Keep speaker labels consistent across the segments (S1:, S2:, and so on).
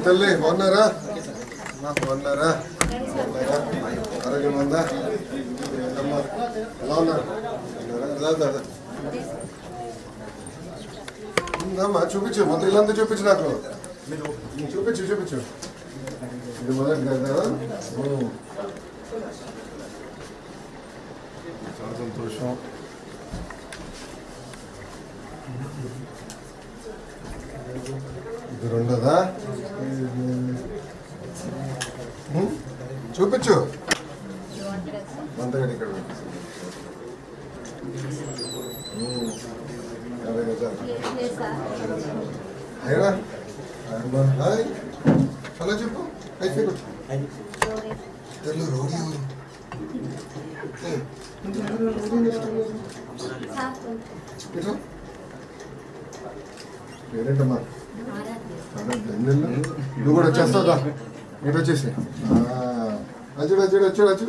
S1: తల్లి బాగున్నారా? బాగున్నారా? ఆరోగ్యం ఉందా? ఎలా ఉన్నారు? ఉందమ్మా, చూపించు. మొత్తం ఇల్లంతా చూపించు. నాకు చూపించు ఇది మొదటి కదా. చాలా సంతోషం. ఇది రెండోదా? చూపించు. వంటగడి ఇక్కడ 50 గజాలు. హాయ్, హలో చెప్పు. అయితే రోడీ పేరేంటమ్మా? నువ్వు కూడా వచ్చేస్తావుదా? మీరు వచ్చేసి వచ్చాడు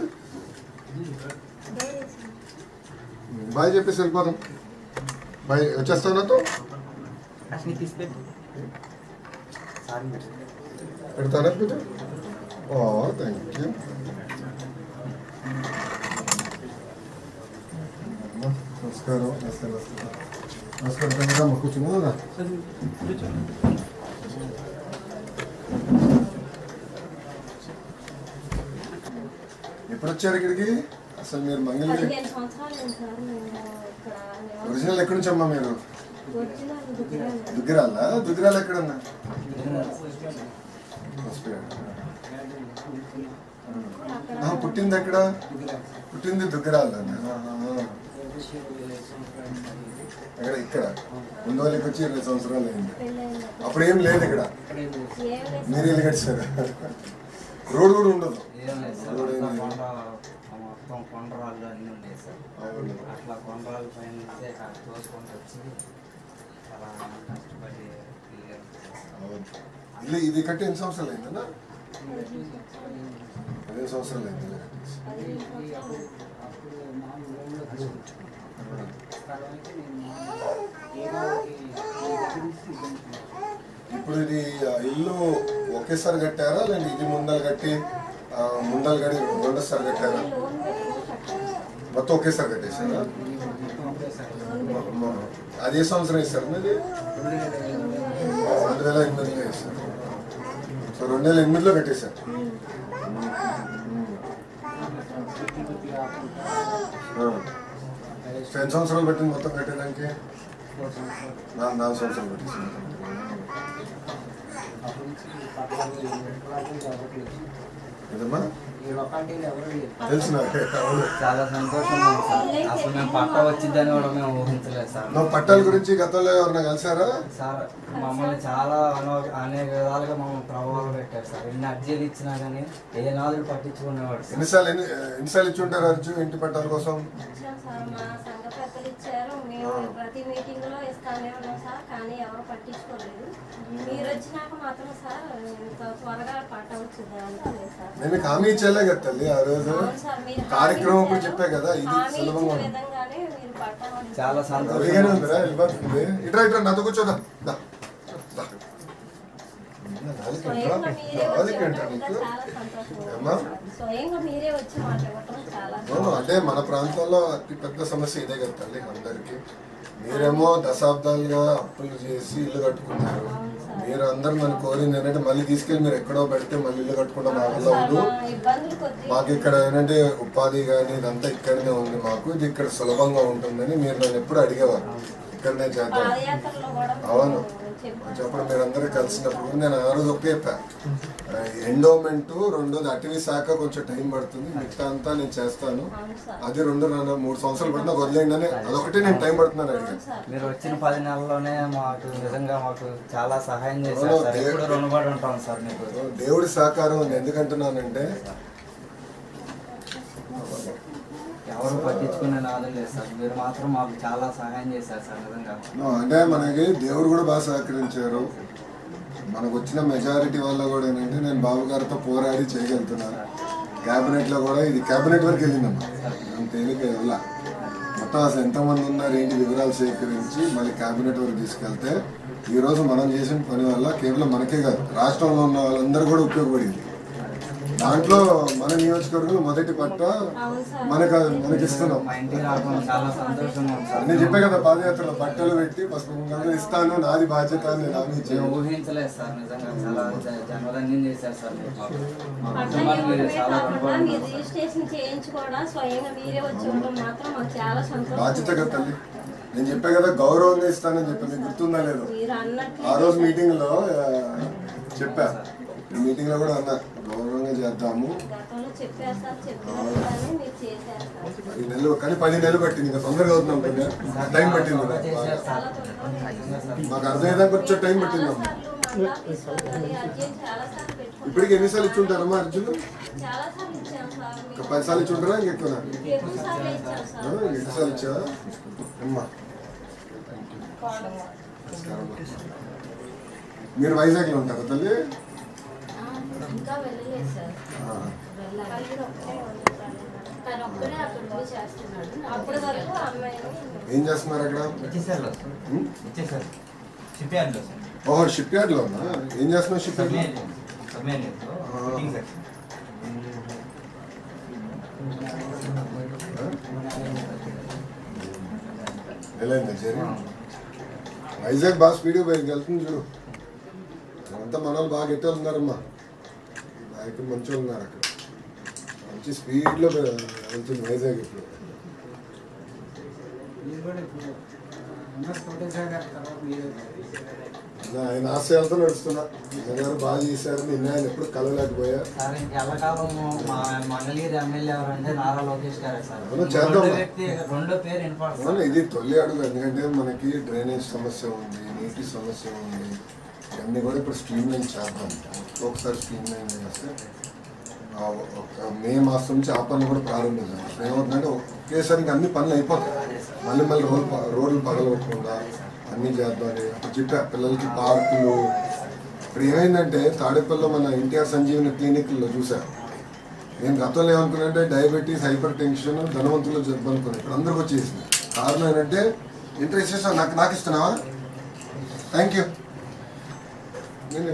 S1: బాయ్ చెప్పేసి వెళ్ళిపోదాం. బాయ్, వచ్చేస్తావు నాతో? పెడతానా మీరు? Thank you. నమస్కారం. నమస్కారం. కూర్చున్నా. ఎప్పుడు వచ్చారు ఇక్కడికి? అసలు మీరు మంగళ ఒరిజినల్ ఎక్కడి నుంచి అమ్మా మీరు? దుగ్గిరాలా? దుగ్గిరాలు ఎక్కడన్నా? పుట్టింది ఎక్కడ? పుట్టింది దుగ్గిరాలు. ఎక్కడ? ఇక్కడ ముందు వాళ్ళకి వచ్చి 20 సంవత్సరాలు అయింది. అప్పుడు ఏం లేదు ఇక్కడ. మీరు ఇల్లు కట్టారు. రోడ్ కూడా ఉండదు. ఇది కట్టి ఎన్ని సంవత్సరాలు అయిందన్నా? 15 సంవత్సరాలు అయింది. ఇప్పుడు ఇది ఇల్లు ఒకేసారి కట్టారా లేదంటే ఇది ముందలు కట్టి రెండోసారి కట్టారా? మొత్తం ఒకేసారి కట్టేశారా? అది ఏ సంవత్సరం వేశారు? అది 2008లో వేశారు. సో 2008లో కట్టేశారు. ఎన్ని సంవత్సరాలు పట్టింది మొత్తం కట్టేదానికి? 4 సంవత్సరాలు పట్టింది.
S2: చాలా సంతోషం అసలు మేము పట్ట వచ్చిందని కూడా మేము ఊహించలేదు సార్.
S1: పట్టాల గురించి గతంలో ఎవరన్నా కలిసారా
S2: సార్? మమ్మల్ని చాలా అనేక విధాలుగా మమ్మల్ని ప్రభావం పెట్టారు సార్. ఎన్ని అర్జీలు ఇచ్చినా కానీ ఏ నాదులు పట్టించుకునేవాడు.
S1: ఎన్నిసార్లు ఇచ్చి ఉంటారు అర్జీ ఇంటి పట్టాల కోసం?
S3: ప్రతి మీటింగ్ లో ఇస్తానే ఉన్నాం సార్, కానీ ఎవరు పట్టించుకోలేదు. మీరు వచ్చినాక మాత్రం సార్ త్వరగా పట్ట వచ్చింది అనుకోలేదు సార్.
S1: నేను హామీ ఇచ్చేలే కదా తల్లి ఆ రోజు కార్యక్రమం కూడా చెప్పా కదా. ఇది సులభంగా
S2: చాలా సంతోషంగా
S1: ఉందిరా. వెళ్ళిపోతుంది. ఇట్రా నాతో కూర్చోదా. అంటే మన ప్రాంతంలో అతి పెద్ద సమస్య ఇదే కదా తల్లి అందరికి. మీరేమో దశాబ్దాలుగా అప్పులు చేసి ఇల్లు కట్టుకున్నారు. మీరు అందరు నన్ను కోరింది ఏంటంటే మళ్ళీ తీసుకెళ్ళి మీరు ఎక్కడో పెడితే మళ్ళీ ఇల్లు కట్టుకుంటాం. మా వల్ల వద్దు. మాకు ఇక్కడ ఏంటంటే ఉపాధి కానీ ఇదంతా ఇక్కడనే ఉంది. మాకు ఇది ఇక్కడ సులభంగా ఉంటుందని మీరు నన్ను ఎప్పుడు అడిగేవారు. ఇక్కడనే చేద్దాం. అవును, చెప్పడం మీరందరూ కలిసినప్పుడు నేను ఆ రోజు ఒకే చెప్పా. ఎండోమెంట్, రెండోది అటవీ శాఖ కొంచెం టైం పడుతుంది, మిగతా అంతా నేను చేస్తాను. అది 3 సంవత్సరాలు పడుతుంది వదిలేండి అని అదొకటి నేను టైం పడుతున్నాను అడిగాను.
S2: మీరు వచ్చిన 10 నెలల్లోనే మాకు నిజంగా మాకు చాలా సహాయం చేశారు సార్. ఎప్పుడు రుణపడి ఉంటాం సార్ మీకు.
S1: దేవుడి సహకారం ఉంది. ఎందుకంటున్నానంటే
S2: ఎవరు పట్టించుకునే నాదం లేదు సార్. మీరు మాత్రం మాకు చాలా సహాయం చేశారు సార్ నిజంగా.
S1: అంటే మనకి దేవుడు కూడా బాగా సహకరించారు. మనకు వచ్చిన మెజారిటీ వల్ల కూడా ఏంటంటే నేను బాబు గారితో పోరాడి చేయగలుగుతున్నాను. క్యాబినెట్లో కూడా ఇది క్యాబినెట్ వరకు వెళ్ళిందమ్మా. నేను తేలిక వెళ్ళా. మొత్తం అసలు ఎంతమంది ఉన్నారు ఏంటి వివరాలు సేకరించి మళ్ళీ క్యాబినెట్ వరకు తీసుకెళ్తే ఈరోజు మనం చేసిన పని వల్ల కేవలం మనకే కాదు రాష్ట్రంలో ఉన్న వాళ్ళందరూ కూడా ఉపయోగపడింది. దాంట్లో మన నియోజకవర్గంలో మొదటి పట్ట మనకి ఇస్తున్నాం. నేను చెప్పే కదా పాదయాత్రలో బట్టలు పెట్టి పసుపు ఇస్తాను, నాది బాధ్యత అని నేను హామీ ఇచ్చాను.
S2: ఊహించలేదు సార్, నిజంగా చాలా జన్మధన్యం చేశారు సార్.
S3: రిజిస్ట్రేషన్ చేయించుకోవడం స్వయంగా మీరే వచ్చి ఉండడం మాత్రం మాకు చాలా సంతోషం.
S1: బాధ్యత కదా తల్లి, నేను చెప్పా కదా గౌరవంగా ఇస్తానని చెప్పి మీకు గుర్తుందా లేదు? ఆ రోజు మీటింగ్ లో చెప్పా, మీటింగ్ లో కూడా అన్నా గౌరవంగా చేద్దాము. 10 నెలలు కానీ 10 నెలలు పట్టింది, ఇంకా తొందరగా అవుతున్నాం కదా, టైం పట్టింది కదా. మాకు అర్థమయ్యేదానికి వచ్చే టైం పట్టిందమ్మా. ఇప్పటికి ఎన్నిసార్లు ఇచ్చుంటారమ్మా అర్జున్? ఒక 10 సార్లు ఇచ్చుంటారా ఇంకెక్కువ? 8 సార్లు ఇచ్చావా అమ్మా? మీరు వైజాగ్లో ఉంటారా తల్లి? ఏం చేస్తున్నారు అక్కడ? ఓహో షిప్ యార్డ్ లో ఉన్నా. ఏం చేస్తున్నావు షిప్ యార్డ్ లో? వైజాగ్ బాగా స్పీడ్గా బయటకు వెళ్తుంది చూడు. అంతా మన వాళ్ళు బాగా గట్టి ఉన్నారమ్మా, నాయకులు మంచి వాళ్ళు ఉన్నారు అక్కడ. మంచి స్పీడ్లో వెళ్తుంది వైజాగ్ ఇప్పుడు. ఆయన ఆశయాలతో నడుస్తున్నా. జగన్ బాగా చేశారు, నిన్న ఆయన ఎప్పుడు కలవలేకపోయా. ఇది తొలి అడుగు, ఎందుకంటే మనకి డ్రైనేజ్ సమస్య ఉంది, నీటి సమస్య ఉంది. ఇవన్నీ కూడా ఇప్పుడు స్ట్రీమ్ లైన్ చేద్దాం. ఒకసారి స్ట్రీమ్ లైన్ చేస్తే మే మాసం నుంచి ఆ పనులు కూడా ప్రారంభించాం. ఏమవుతుందంటే ఒకేసారి అన్ని పనులు అయిపోతాయి. మళ్ళీ రోడ్లు పగలవకుండా అన్నీ చేద్దామని అప్పుడు చెప్పా పిల్లలకి. పార్కులు ఇప్పుడు ఏమైందంటే తాడేపల్లిలో మన ఎన్టీఆర్ సంజీవని క్లినిక్లో చూసా. నేను గతంలో ఏమనుకున్నానంటే డయాబెటీస్, హైపర్ టెన్షన్ ధనవంతులు జబ్బు అనుకున్నాను. ఇప్పుడు అందరికి వచ్చేసింది. కారణం ఏంటంటే ఇంట్రెస్ట్ చేసా. నాకు ఇస్తున్నావా? Thank you. నేను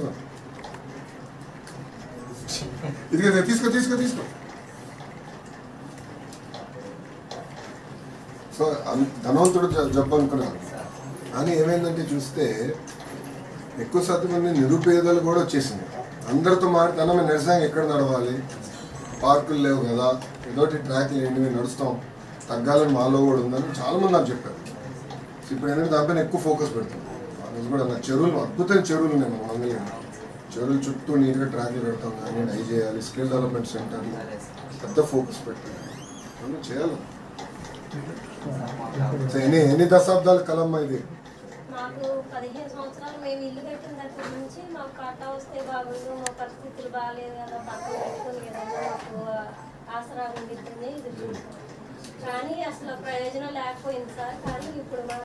S1: ఇది తీసుకో. సో ధనవంతుడు జబ్బు అనుకున్నాను. కానీ ఏమైందంటే చూస్తే ఎక్కువ శాతం మంది నిరుపేదలు కూడా వచ్చేసింది. అందరితో మాట్లాడతాను నిరసన ఎక్కడ నడవాలి, పార్కులు లేవు కదా, ఏదోటి ట్రాక్లు ఏంటి మేము నడుస్తాం, తగ్గాలని మాలో కూడా ఉందని చాలామంది నాకు చెప్పారు. ఇప్పుడు ఏంటంటే దానిపైన ఎక్కువ ఫోకస్ పెడతాం. ఆ రోజు కూడా నా చెరువులు, అద్భుతమైన చెరువులు ఉన్నాయి మన మంగళగిరి. చెరువులు చుట్టూ నీట్గా ట్రాక్లు పెడతాం, కానీ డై చేయాలి. స్కిల్ డెవలప్మెంట్ సెంటర్ పెద్ద ఫోకస్ పెట్టాలి, చేయాలి. ఎన్ని దశాబ్దాల కలమ్మా ఇది?
S3: మాకు 15 సంవత్సరాలు మేము ఇల్లు కట్టిన దగ్గర నుంచి మాకు కట్టా వస్తే బాగుండు, మా పరిస్థితులు బాగాలేదు కదా, పక్కన పెట్టుకుని ఏదన్నా మాకు ఆసరా ఉండిద్దని ఇది చూస్తాం. కానీ అసలు ప్రయోజనం లేకపోయింది సార్. కానీ ఇప్పుడు